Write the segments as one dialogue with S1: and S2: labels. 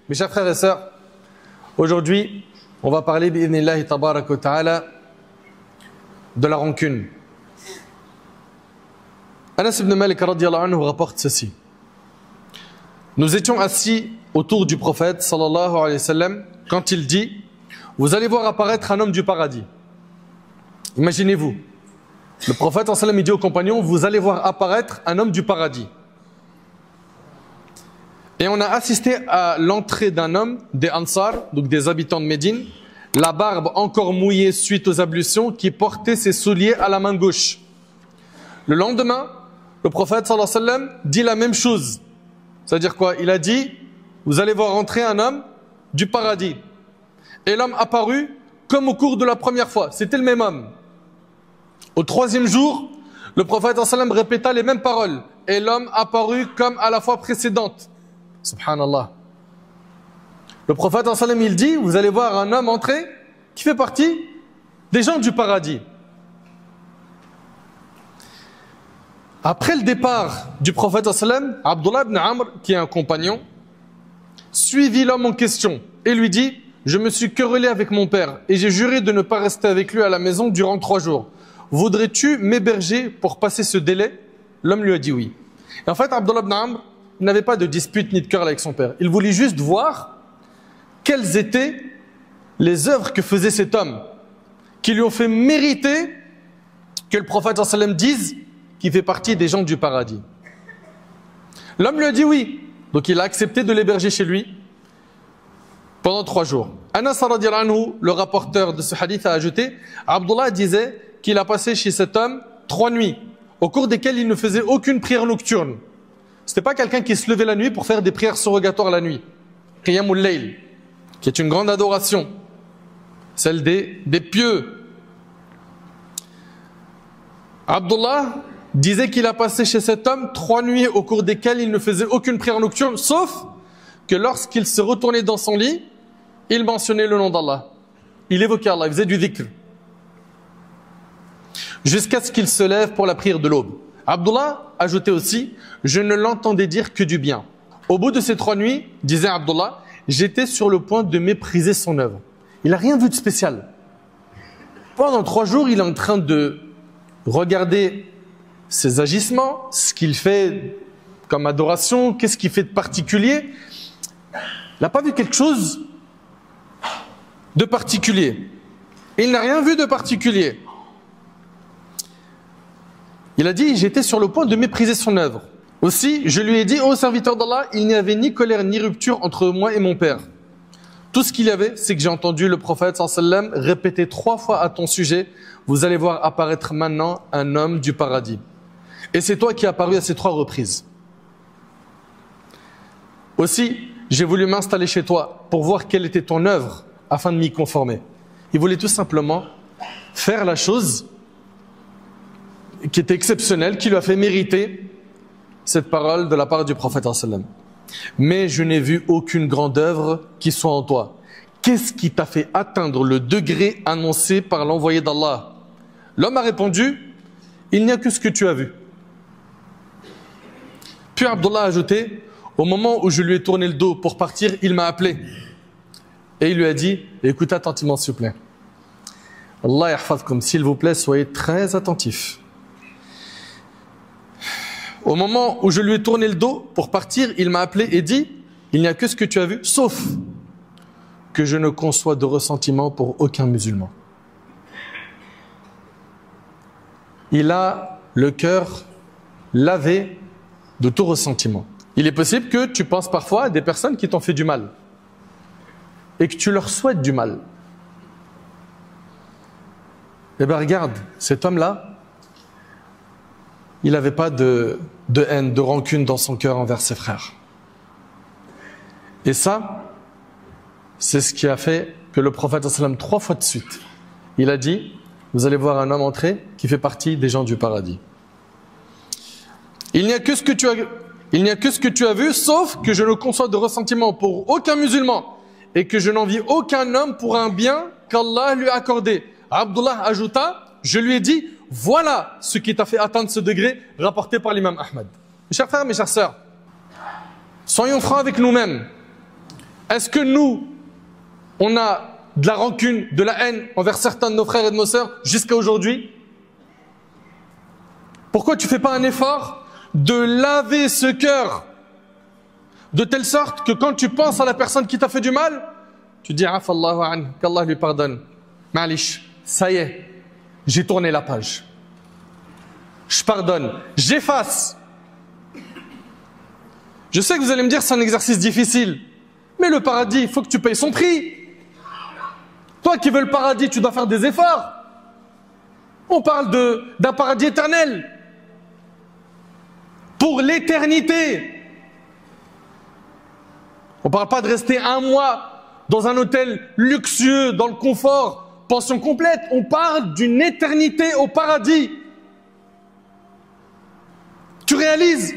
S1: Mes chers frères et sœurs, aujourd'hui, on va parler bi'idhnillahi tabarak wa ta'ala de la rancune. Anas ibn Malik radiyallahu anhu rapporte ceci. Nous étions assis autour du prophète sallallahu alayhi wa sallam quand il dit « Vous allez voir apparaître un homme du paradis ». Imaginez-vous, le prophète sallallahu alayhi wa sallam il dit aux compagnons « Vous allez voir apparaître un homme du paradis ». Et on a assisté à l'entrée d'un homme, des Ansar, donc des habitants de Médine, la barbe encore mouillée suite aux ablutions, qui portait ses souliers à la main gauche. Le lendemain, le prophète sallallahu alayhi wa sallam dit la même chose. C'est-à-dire quoi? Il a dit, vous allez voir entrer un homme du paradis. Et l'homme apparut comme au cours de la première fois. C'était le même homme. Au troisième jour, le prophète sallallahu alayhi wa sallam répéta les mêmes paroles. Et l'homme apparut comme à la fois précédente. Subhanallah. Le prophète sallallahu alayhi wa sallam, il dit, vous allez voir un homme entrer qui fait partie des gens du paradis. Après le départ du prophète sallallahu alayhi wa sallam, Abdullah ibn Amr, qui est un compagnon, suivit l'homme en question et lui dit, je me suis querellé avec mon père et j'ai juré de ne pas rester avec lui à la maison durant 3 jours. Voudrais-tu m'héberger pour passer ce délai? L'homme lui a dit oui. Et en fait, Abdullah ibn Amr n'avait pas de dispute ni de querelle avec son père. Il voulait juste voir quelles étaient les œuvres que faisait cet homme qui lui ont fait mériter que le prophète sallallahu alayhi wa sallam dise qu'il fait partie des gens du paradis. L'homme lui a dit oui. Donc il a accepté de l'héberger chez lui pendant 3 jours. Anas radiyallahu anhu, le rapporteur de ce hadith, a ajouté, Abdullah disait qu'il a passé chez cet homme 3 nuits, au cours desquelles il ne faisait aucune prière nocturne. C'était pas quelqu'un qui se levait la nuit pour faire des prières surrogatoires la nuit. Qiyamul Layl, qui est une grande adoration, celle des pieux. Abdullah disait qu'il a passé chez cet homme 3 nuits au cours desquelles il ne faisait aucune prière nocturne, sauf que lorsqu'il se retournait dans son lit, il mentionnait le nom d'Allah. Il évoquait Allah, il faisait du dhikr. Jusqu'à ce qu'il se lève pour la prière de l'aube. Abdullah ajoutait aussi, je ne l'entendais dire que du bien. Au bout de ces 3 nuits, disait Abdullah, j'étais sur le point de mépriser son œuvre. Il n'a rien vu de spécial. Pendant 3 jours, il est en train de regarder ses agissements, ce qu'il fait comme adoration, qu'est-ce qu'il fait de particulier. Il n'a pas vu quelque chose de particulier. Il n'a rien vu de particulier. Il a dit, j'étais sur le point de mépriser son œuvre. Aussi, je lui ai dit, ô serviteur d'Allah, il n'y avait ni colère ni rupture entre moi et mon père. Tout ce qu'il y avait, c'est que j'ai entendu le prophète sallallahu alayhi wa sallam répéter 3 fois à ton sujet, vous allez voir apparaître maintenant un homme du paradis. Et c'est toi qui es apparu à ces 3 reprises. Aussi, j'ai voulu m'installer chez toi pour voir quelle était ton œuvre afin de m'y conformer. Il voulait tout simplement faire la chose qui était exceptionnelle, qui lui a fait mériter cette parole de la part du prophète sallallahu alayhi wa sallam. Mais je n'ai vu aucune grande œuvre qui soit en toi. Qu'est-ce qui t'a fait atteindre le degré annoncé par l'envoyé d'Allah? L'homme a répondu, il n'y a que ce que tu as vu. Puis Abdullah a ajouté, au moment où je lui ai tourné le dos pour partir, il m'a appelé. Et il lui a dit, écoute attentivement s'il vous plaît. Allah yahfazkum, s'il vous plaît, soyez très attentifs. Au moment où je lui ai tourné le dos pour partir, il m'a appelé et dit, il n'y a que ce que tu as vu, sauf que je ne conçois de ressentiment pour aucun musulman. Il a le cœur lavé de tout ressentiment. Il est possible que tu penses parfois à des personnes qui t'ont fait du mal et que tu leur souhaites du mal. Eh bien regarde, cet homme-là, il n'avait pas de haine, de rancune dans son cœur envers ses frères. Et ça, c'est ce qui a fait que le prophète sallallahu alayhi wa sallam 3 fois de suite, il a dit, vous allez voir un homme entrer qui fait partie des gens du paradis. Il n'y a que ce que tu as vu, sauf que je ne conçois de ressentiment pour aucun musulman et que je n'envie aucun homme pour un bien qu'Allah lui a accordé. Abdullah ajouta, je lui ai dit, voilà ce qui t'a fait atteindre ce degré rapporté par l'imam Ahmad. Mes chers frères, mes chères sœurs, soyons francs avec nous-mêmes. Est-ce que nous, on a de la rancune, de la haine envers certains de nos frères et de nos sœurs jusqu'à aujourd'hui? Pourquoi tu ne fais pas un effort de laver ce cœur de telle sorte que quand tu penses à la personne qui t'a fait du mal, tu dis Afallahu an, qu'Allah lui pardonne. Malish, ça y est, j'ai tourné la page. Je pardonne, j'efface. Je sais que vous allez me dire c'est un exercice difficile, mais le paradis, il faut que tu payes son prix. Toi qui veux le paradis, tu dois faire des efforts. On parle d'un paradis éternel. Pour l'éternité. On ne parle pas de rester un mois dans un hôtel luxueux, dans le confort, pension complète. On parle d'une éternité au paradis. Tu réalises?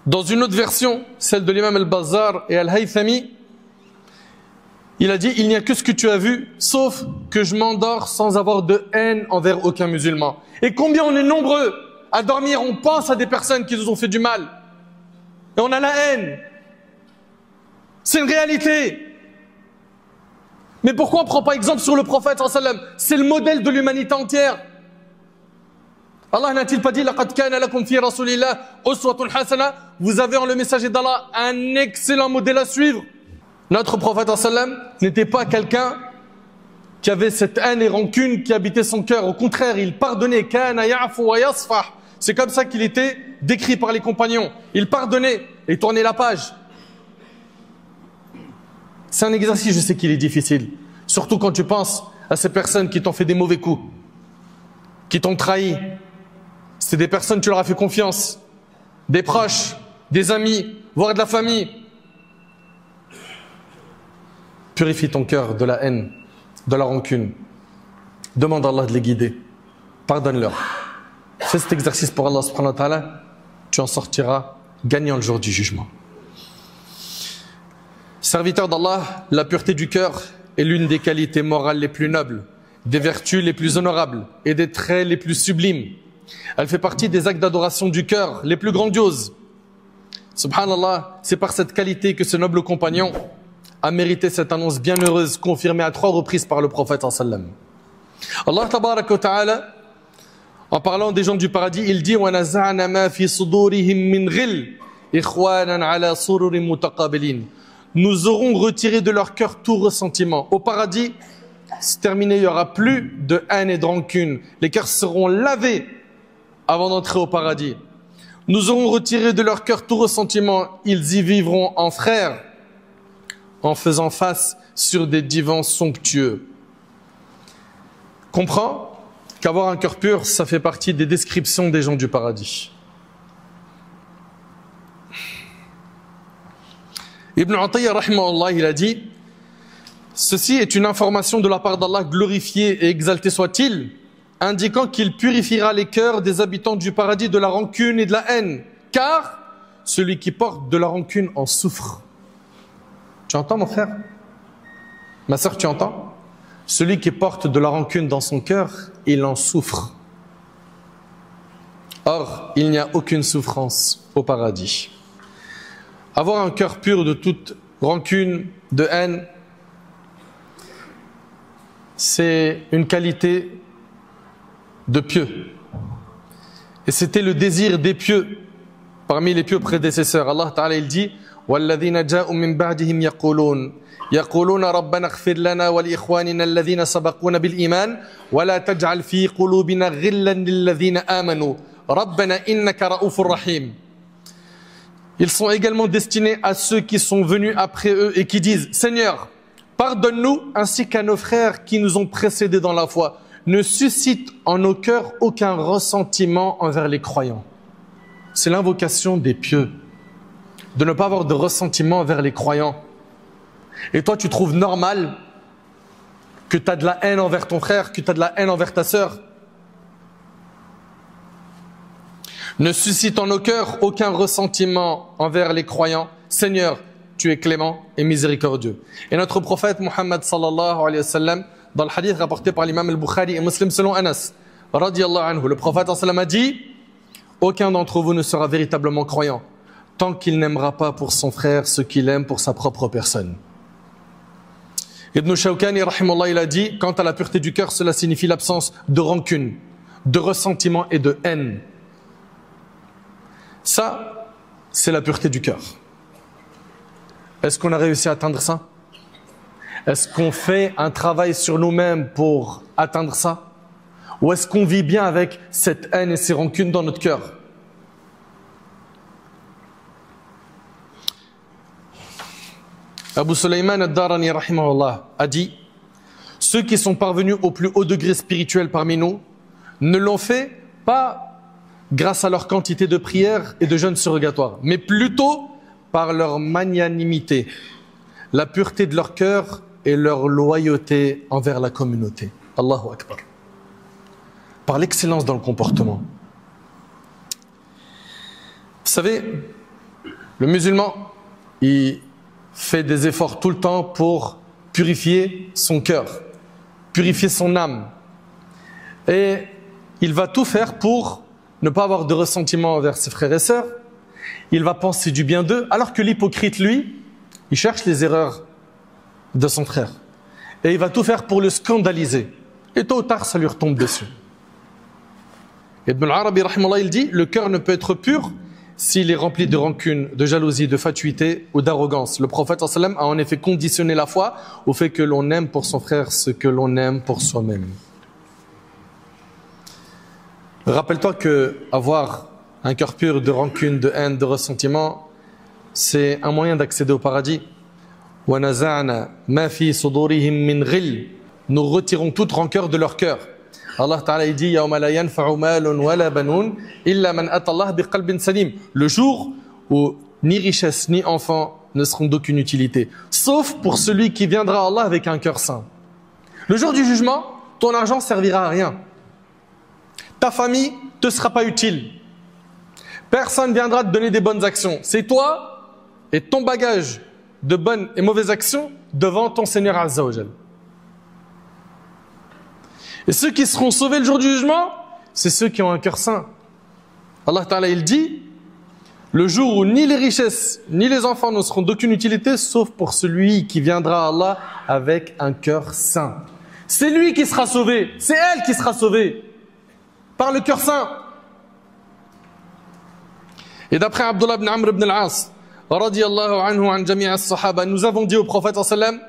S1: Dans une autre version, celle de l'imam al-Bazzar et al-Haythami, il a dit, il n'y a que ce que tu as vu, sauf que je m'endors sans avoir de haine envers aucun musulman. Et combien on est nombreux à dormir, on pense à des personnes qui nous ont fait du mal. Et on a la haine. C'est une réalité. Mais pourquoi on ne prend pas exemple sur le prophète sallallahu alayhi wa sallam? C'est le modèle de l'humanité entière. Allah n'a-t-il pas dit laqad kana lakum fi rasulillah uswatun hasana? Vous avez en le messager d'Allah un excellent modèle à suivre. Notre prophète sallallahu alayhi wa sallam n'était pas quelqu'un qui avait cette haine et rancune qui habitait son cœur. Au contraire, il pardonnait. Kana ya'fu wa yasfah. C'est comme ça qu'il était décrit par les compagnons. Il pardonnait et tournait la page. C'est un exercice, je sais qu'il est difficile. Surtout quand tu penses à ces personnes qui t'ont fait des mauvais coups, qui t'ont trahi. C'est des personnes, tu leur as fait confiance, des proches, des amis, voire de la famille. Purifie ton cœur de la haine, de la rancune. Demande à Allah de les guider. Pardonne-leur. Fais cet exercice pour Allah subhanahu wa ta'ala. Tu en sortiras gagnant le jour du jugement. Serviteur d'Allah, la pureté du cœur est l'une des qualités morales les plus nobles, des vertus les plus honorables et des traits les plus sublimes. Elle fait partie des actes d'adoration du cœur les plus grandioses. Subhanallah, c'est par cette qualité que ce noble compagnon a mérité cette annonce bienheureuse confirmée à 3 reprises par le prophète sallam. Allah tabaraka wa ta'ala, en parlant des gens du paradis, il dit wa naza'na ma fi sudurihim min ghil ikhwanan ala sururin mutaqabilin. Nous aurons retiré de leur cœur tout ressentiment. Au paradis, c'est terminé, il n'y aura plus de haine et de rancune. Les cœurs seront lavés avant d'entrer au paradis. Nous aurons retiré de leur cœur tout ressentiment. Ils y vivront en frères, en faisant face sur des divans somptueux. Comprends qu'avoir un cœur pur, ça fait partie des descriptions des gens du paradis. Ibn Atiyya rahimahullah, il a dit, ceci est une information de la part d'Allah, glorifié et exalté soit-il, indiquant qu'il purifiera les cœurs des habitants du paradis de la rancune et de la haine, car celui qui porte de la rancune en souffre. Tu entends mon frère? Ma sœur, tu entends? Celui qui porte de la rancune dans son cœur, il en souffre. Or, il n'y a aucune souffrance au paradis. Avoir un cœur pur de toute rancune, de haine, c'est une qualité de pieux. Et c'était le désir des pieux parmi les pieux prédécesseurs. Allah Ta'ala il dit وَالَّذِينَ جَاءُوا مِن بَعْدِهِمْ يَقُولُونَ رَبَّنَا اغْفِرْ لَنَا وَلِإِخْوَانِنَا الَّذِينَ سَبَقُونَا بِالْإِيمَانِ وَلَا تَجْعَلْ فِي قُلُوبِنَا غِلًّا لِلَّذِينَ آمَنُوا رَبَّنَا إِنَّكَ رَءُوفٌ رَحِيمٌ. Ils sont également destinés à ceux qui sont venus après eux et qui disent « Seigneur, pardonne-nous ainsi qu'à nos frères qui nous ont précédés dans la foi. Ne suscite en nos cœurs aucun ressentiment envers les croyants. » C'est l'invocation des pieux, de ne pas avoir de ressentiment envers les croyants. Et toi, tu trouves normal que tu as de la haine envers ton frère, que tu as de la haine envers ta sœur. Ne suscite en nos cœurs aucun ressentiment envers les croyants. Seigneur, tu es clément et miséricordieux. Et notre prophète Muhammad sallallahu alayhi wa sallam, dans le hadith rapporté par l'imam al-Bukhari et Muslim selon Anas, radiallahu anhu, le prophète a dit, aucun d'entre vous ne sera véritablement croyant tant qu'il n'aimera pas pour son frère ce qu'il aime pour sa propre personne. Ibn Shawkani, rahimahullah, il a dit, quant à la pureté du cœur, cela signifie l'absence de rancune, de ressentiment et de haine. Ça, c'est la pureté du cœur. Est-ce qu'on a réussi à atteindre ça? Est-ce qu'on fait un travail sur nous-mêmes pour atteindre ça? Ou est-ce qu'on vit bien avec cette haine et ces rancunes dans notre cœur? Abu Sulayman ad-Darani rahimahullah a dit, ceux qui sont parvenus au plus haut degré spirituel parmi nous ne l'ont fait pas grâce à leur quantité de prières et de jeûnes surrogatoires, mais plutôt par leur magnanimité, la pureté de leur cœur et leur loyauté envers la communauté. Allahu Akbar. Par l'excellence dans le comportement. Vous savez, le musulman, il fait des efforts tout le temps pour purifier son cœur, purifier son âme. Et il va tout faire pour ne pas avoir de ressentiment envers ses frères et sœurs. Il va penser du bien d'eux, alors que l'hypocrite, lui, il cherche les erreurs de son frère. Et il va tout faire pour le scandaliser. Et tôt ou tard, ça lui retombe dessus. Ibn al-Arabi, rahimahullah, il dit, le cœur ne peut être pur s'il est rempli de rancune, de jalousie, de fatuité ou d'arrogance. Le prophète sallam a en effet conditionné la foi au fait que l'on aime pour son frère ce que l'on aime pour soi-même. Rappelle-toi que avoir un cœur pur de rancune, de haine, de ressentiment, c'est un moyen d'accéder au paradis. Nous retirons toute rancœur de leur cœur. Allah Ta'ala dit le jour où ni richesse ni enfants ne seront d'aucune utilité, sauf pour celui qui viendra à Allah avec un cœur saint. Le jour du jugement, ton argent servira à rien. Ta famille ne te sera pas utile. Personne viendra te donner des bonnes actions. C'est toi et ton bagage de bonnes et mauvaises actions devant ton Seigneur Azza wa Jal. Et ceux qui seront sauvés le jour du jugement, c'est ceux qui ont un cœur saint. Allah Ta'ala, il dit, le jour où ni les richesses, ni les enfants ne seront d'aucune utilité, sauf pour celui qui viendra à Allah avec un cœur saint. C'est lui qui sera sauvé, c'est elle qui sera sauvée, par le cœur saint. Et d'après Abdullah ibn Amr ibn al-As, radiyallahu anhu an jami'a as-sahaba, nous avons dit au prophète sallam,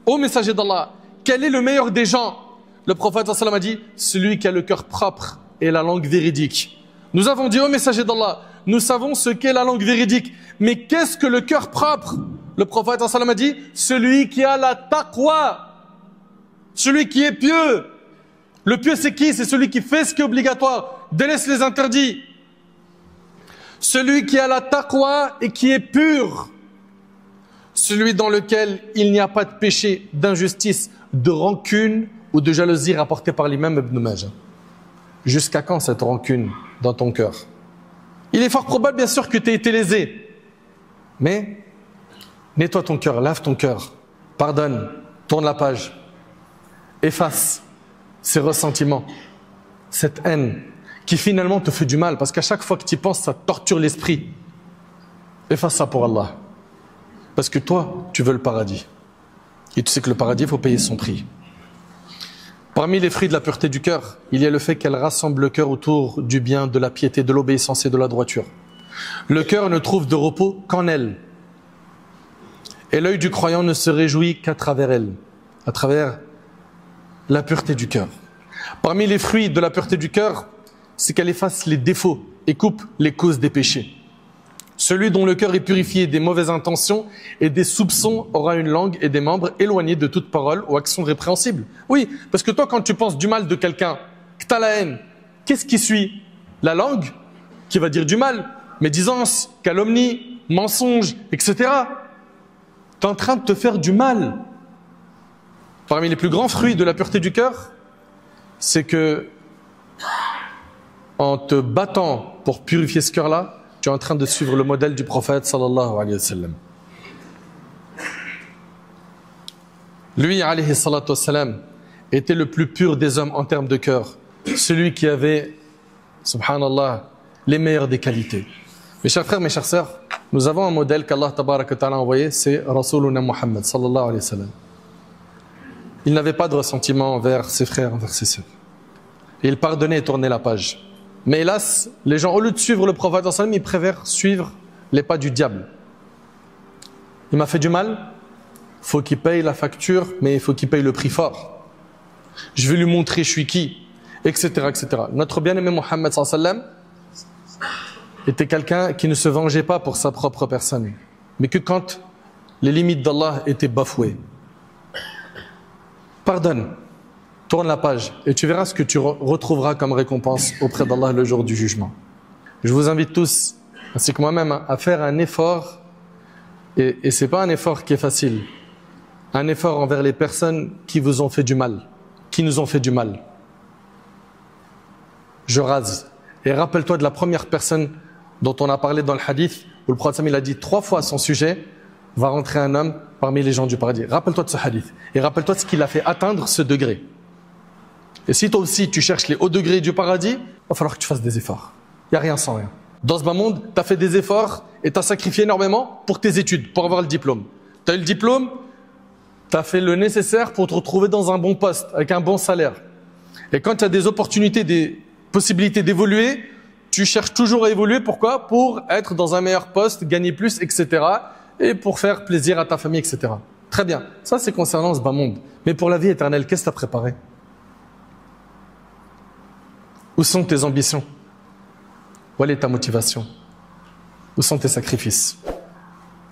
S1: ô messager d'Allah, quel est le meilleur des gens? Le prophète sallam a dit, celui qui a le cœur propre et la langue véridique. Nous avons dit, ô messager d'Allah, nous savons ce qu'est la langue véridique. Mais qu'est-ce que le cœur propre? Le prophète sallam a dit, celui qui a la taqwa, celui qui est pieux. Le pieux c'est qui? C'est celui qui fait ce qui est obligatoire, délaisse les interdits. Celui qui a la taqwa et qui est pur. Celui dans lequel il n'y a pas de péché, d'injustice, de rancune ou de jalousie rapportée par l'imam Ibn Majah. Jusqu'à quand cette rancune dans ton cœur? Il est fort probable bien sûr que tu aies été lésé. Mais nettoie ton cœur, lave ton cœur, pardonne, tourne la page, efface ces ressentiments, cette haine qui finalement te fait du mal parce qu'à chaque fois que tu y penses, ça torture l'esprit. Efface ça pour Allah. Parce que toi, tu veux le paradis. Et tu sais que le paradis, il faut payer son prix. Parmi les fruits de la pureté du cœur, il y a le fait qu'elle rassemble le cœur autour du bien, de la piété, de l'obéissance et de la droiture. Le cœur ne trouve de repos qu'en elle. Et l'œil du croyant ne se réjouit qu'à travers elle, à travers la pureté du cœur. Parmi les fruits de la pureté du cœur, c'est qu'elle efface les défauts et coupe les causes des péchés. Celui dont le cœur est purifié des mauvaises intentions et des soupçons aura une langue et des membres éloignés de toute parole ou action répréhensible. Oui, parce que toi, quand tu penses du mal de quelqu'un, que tu as la haine, qu'est-ce qui suit? La langue qui va dire du mal, médisance, calomnie, mensonge, etc. Tu es en train de te faire du mal. Parmi les plus grands fruits de la pureté du cœur, c'est que en te battant pour purifier ce cœur-là, tu es en train de suivre le modèle du prophète sallallahu alayhi wa sallam. Lui, alayhi salatu wa sallam, était le plus pur des hommes en termes de cœur, celui qui avait, subhanallah, les meilleures des qualités. Mes chers frères, mes chères sœurs, nous avons un modèle qu'Allah tabaraka ta'ala a envoyé, c'est Rasuluna Muhammad sallallahu alayhi wa sallam. Il n'avait pas de ressentiment envers ses frères, envers ses sœurs. Et il pardonnait et tournait la page. Mais hélas, les gens, au lieu de suivre le prophète sallallahu alayhi wa sallam, ils préfèrent suivre les pas du diable. Il m'a fait du mal, faut qu'il paye la facture, mais il faut qu'il paye le prix fort. Je vais lui montrer je suis qui, etc., etc. Notre bien-aimé Muhammad sallallahu alayhi wa sallam était quelqu'un qui ne se vengeait pas pour sa propre personne, mais que quand les limites d'Allah étaient bafouées, pardonne, tourne la page et tu verras ce que tu retrouveras comme récompense auprès d'Allah le jour du jugement. Je vous invite tous, ainsi que moi-même, à faire un effort, et ce n'est pas un effort qui est facile, un effort envers les personnes qui vous ont fait du mal, qui nous ont fait du mal. Je rase. Et rappelle-toi de la première personne dont on a parlé dans le hadith, où le prophète il a dit 3 fois à son sujet, va rentrer un homme parmi les gens du paradis. Rappelle-toi de ce hadith. Et rappelle-toi de ce qu'il a fait atteindre ce degré. Et si toi aussi tu cherches les hauts degrés du paradis, il va falloir que tu fasses des efforts. Il n'y a rien sans rien. Dans ce bas monde, tu as fait des efforts et tu as sacrifié énormément pour tes études, pour avoir le diplôme. Tu as eu le diplôme, tu as fait le nécessaire pour te retrouver dans un bon poste, avec un bon salaire. Et quand tu as des opportunités, des possibilités d'évoluer, tu cherches toujours à évoluer. Pourquoi? Pour être dans un meilleur poste, gagner plus, etc. Et pour faire plaisir à ta famille, etc. Très bien. Ça, c'est concernant ce bas monde. Mais pour la vie éternelle, qu'est-ce que tu as préparé? Où sont tes ambitions? Où est ta motivation? Où sont tes sacrifices?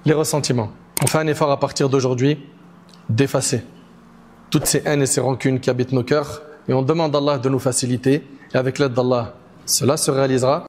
S1: Les ressentiments. On fait un effort à partir d'aujourd'hui d'effacer toutes ces haines et ces rancunes qui habitent nos cœurs. Et on demande à Allah de nous faciliter. Et avec l'aide d'Allah, cela se réalisera.